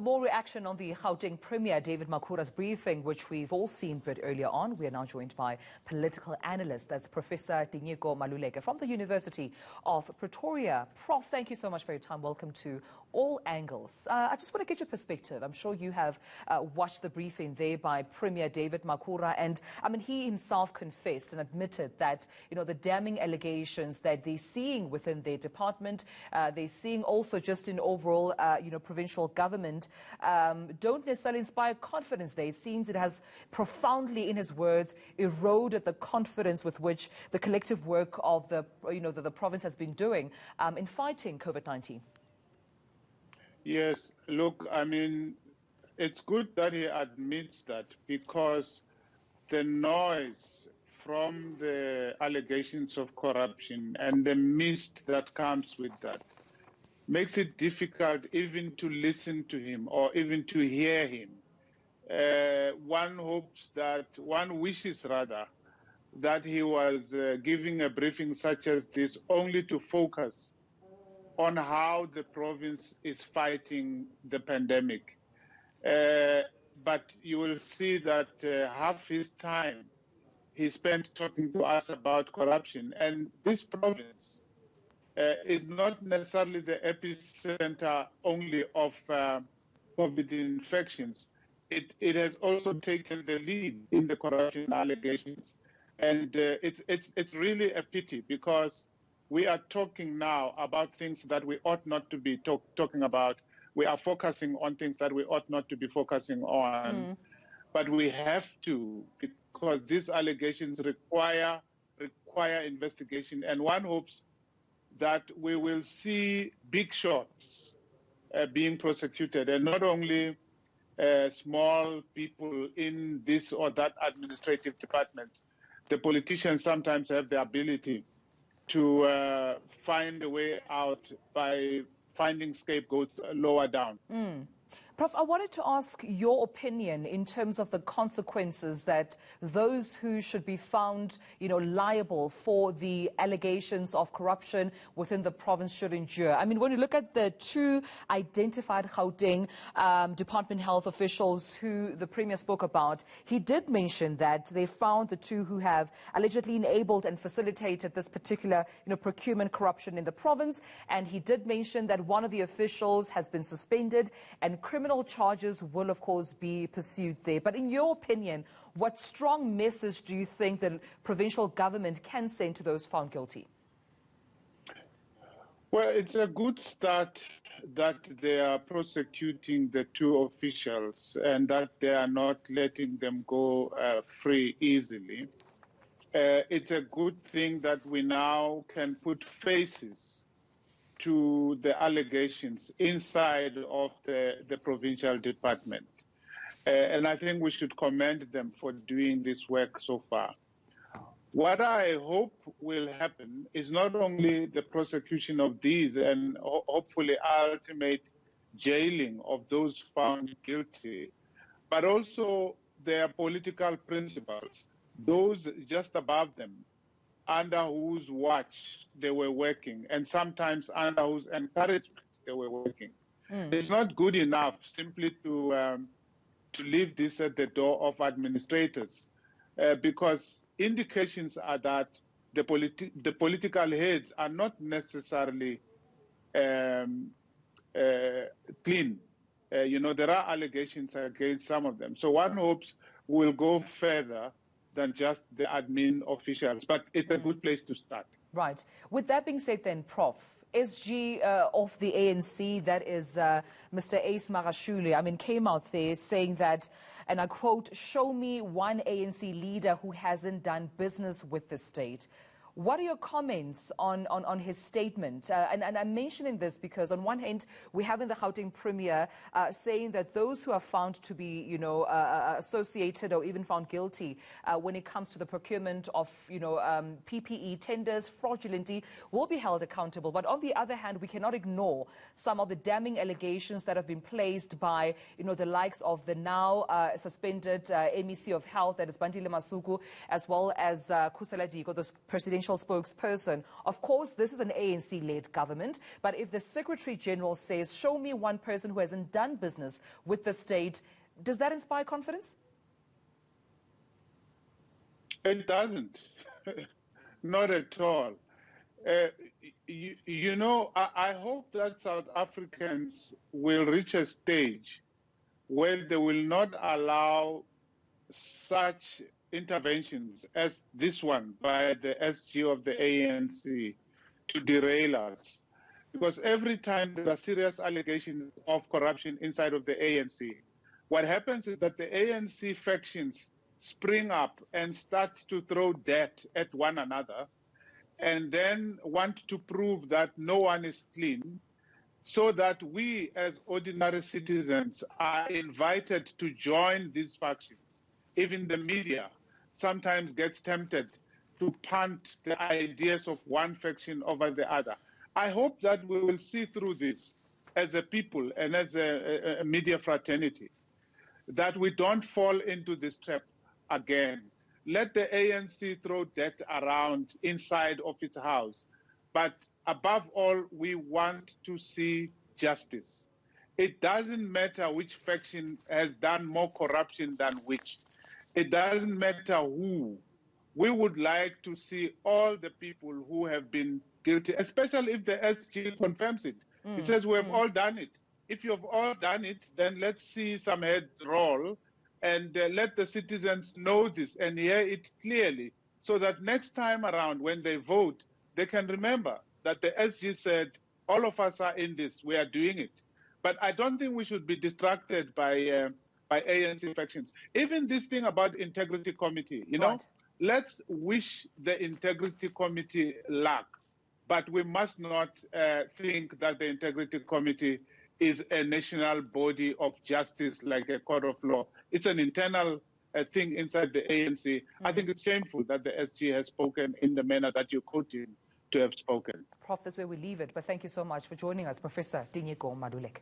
More reaction on the Gauteng Premier David Makhura's briefing, which we've all seen a bit earlier on. We are now joined by political analyst, that's Professor Tinyiko Maluleke from the University of Pretoria. Prof, thank you so much for your time. Welcome to All Angles. I just want to get your perspective. I'm sure you have watched the briefing there by Premier David Makhura, and I mean, he himself confessed and admitted that, you know, the damning allegations that they're seeing within their department, they're seeing also just in overall, provincial government, don't necessarily inspire confidence there. It seems it has profoundly, in his words, eroded the confidence with which the collective work of the province has been doing in fighting COVID-19. Yes, look, I mean, it's good that he admits that, because the noise from the allegations of corruption and the mist that comes with that makes it difficult even to listen to him or even to hear him. One wishes rather that he was giving a briefing such as this only to focus on how the province is fighting the pandemic. But you will see that half his time he spent talking to us about corruption. And this province is not necessarily the epicenter only of COVID infections. It has also taken the lead in the corruption allegations. And it's really a pity, because we are talking now about things that we ought not to be talking about. We are focusing on things that we ought not to be focusing on. But we have to, because these allegations require investigation. And one hopes that we will see big shots being prosecuted, and not only small people in this or that administrative department. The politicians sometimes have the ability to find a way out by finding scapegoats lower down. Prof, I wanted to ask your opinion in terms of the consequences that those who should be found, liable for the allegations of corruption within the province should endure. I mean, when you look at the two identified Gauteng Department Health officials who the Premier spoke about, he did mention that they found the two who have allegedly enabled and facilitated this particular, procurement corruption in the province. And he did mention that one of the officials has been suspended and criminal charges will, of course, be pursued there. But in your opinion, what strong message do you think the provincial government can send to those found guilty? Well, it's a good start that they are prosecuting the two officials and that they are not letting them go free easily. It's a good thing that we now can put faces to the allegations inside of the provincial department. And I think we should commend them for doing this work so far. What I hope will happen is not only the prosecution of these and hopefully ultimate jailing of those found guilty, but also their political principals, those just above them, under whose watch they were working, and sometimes under whose encouragement they were working. It's not good enough simply to leave this at the door of administrators, because indications are that the political heads are not necessarily clean. There are allegations against some of them. So one hopes we'll go further than just the admin officials, but it's a good place to start. Right. With that being said then, Prof, SG of the ANC, that is Mr. Ace Magashule, came out there saying that, and I quote, "Show me one ANC leader who hasn't done business with the state." What are your comments on his statement? And I'm mentioning this because on one hand, we have in the Gauteng Premier saying that those who are found to be, associated or even found guilty when it comes to the procurement of, PPE tenders fraudulently will be held accountable. But on the other hand, we cannot ignore some of the damning allegations that have been placed by, the likes of the now suspended MEC of Health, that is Bandile Masuku, as well as Kusela Diko, the presidential presidential spokesperson. Of course, this is an ANC-led government, but if the Secretary General says, show me one person who hasn't done business with the state, does that inspire confidence? It doesn't. Not at all. You know, I hope that South Africans will reach a stage where they will not allow such interventions as this one by the SG of the ANC to derail us. Because every time there are serious allegations of corruption inside of the ANC, what happens is that the ANC factions spring up and start to throw dirt at one another and then want to prove that no one is clean, so that we as ordinary citizens are invited to join these factions. Even the media sometimes gets tempted to punt the ideas of one faction over the other. I hope that we will see through this as a people and as a media fraternity, that we don't fall into this trap again. Let the ANC throw dirt around inside of its house. But above all, we want to see justice. It doesn't matter which faction has done more corruption than which. It doesn't matter who. We would like to see all the people who have been guilty, especially if the SG confirms it. It says we have all done it. If you have all done it, then let's see some heads roll and let the citizens know this and hear it clearly, so that next time around when they vote, they can remember that the SG said, all of us are in this, we are doing it. But I don't think we should be distracted by ANC factions. Even this thing about integrity committee, you know, let's wish the integrity committee luck, but we must not think that the integrity committee is a national body of justice like a court of law. It's an internal thing inside the ANC. I think it's shameful that the SG has spoken in the manner that you quote him to have spoken. Prof, that's where we leave it. But thank you so much for joining us, Professor Tinyiko Maluleke.